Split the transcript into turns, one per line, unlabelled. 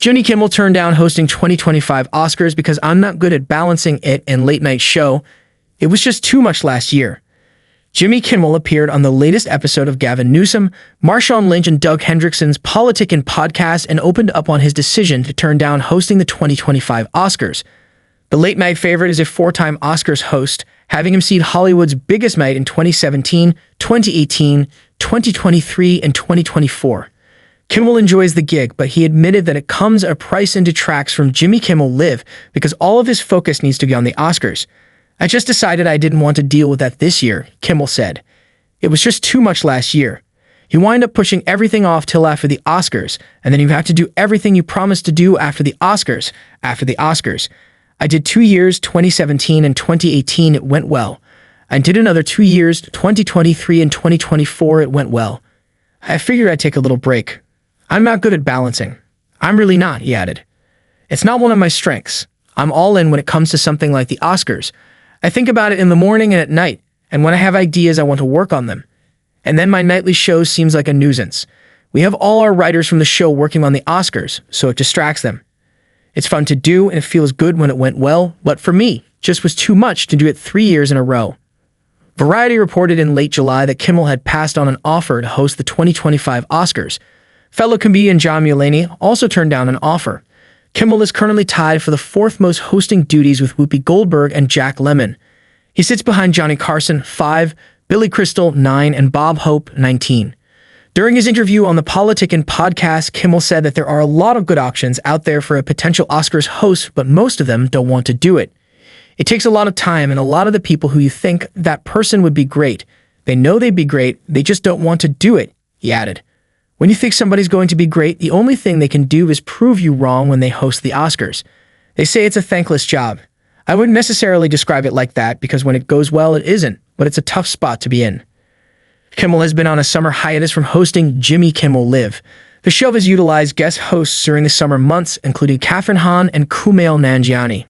Jimmy Kimmel turned down hosting 2025 Oscars because I'm not good at balancing it and late-night show. It was just too much last year. Jimmy Kimmel appeared on the latest episode of Gavin Newsom, Marshawn, Lynch, and Doug Hendrickson's Politickin podcast and opened up on his decision to turn down hosting the 2025 Oscars. The late-night favorite is a four-time Oscars host, having emceed Hollywood's biggest night in 2017, 2018, 2023, and 2024. Kimmel enjoys the gig, but he admitted that it comes at a price and detracts from Jimmy Kimmel Live because all of his focus needs to be on the Oscars. I just decided I didn't want to deal with that this year, Kimmel said. It was just too much last year. You wind up pushing everything off till after the Oscars, and then you have to do everything you promised to do after the Oscars. I did 2 years, 2017 and 2018, it went well. I did another 2 years, 2023 and 2024, it went well. I figured I'd take a little break. I'm not good at balancing. I'm really not, he added. It's not one of my strengths. I'm all in when it comes to something like the Oscars. I think about it in the morning and at night, and when I have ideas, I want to work on them. And then my nightly show seems like a nuisance. We have all our writers from the show working on the Oscars, so it distracts them. It's fun to do, and it feels good when it went well, but for me, it just was too much to do it 3 years in a row. Variety reported in late July that Kimmel had passed on an offer to host the 2025 Oscars. Fellow comedian John Mulaney also turned down an offer. Kimmel is currently tied for the fourth most hosting duties with Whoopi Goldberg and Jack Lemmon. He sits behind Johnny Carson, 5, Billy Crystal, 9, and Bob Hope, 19. During his interview on the Politickin podcast, Kimmel said that there are a lot of good options out there for a potential Oscars host, but most of them don't want to do it. It takes a lot of time, and a lot of the people who you think that person would be great, they know they'd be great, they just don't want to do it, he added. When you think somebody's going to be great, the only thing they can do is prove you wrong when they host the Oscars. They say it's a thankless job. I wouldn't necessarily describe it like that because when it goes well, it isn't, but it's a tough spot to be in. Kimmel has been on a summer hiatus from hosting Jimmy Kimmel Live. The show has utilized guest hosts during the summer months, including Kathryn Hahn and Kumail Nanjiani.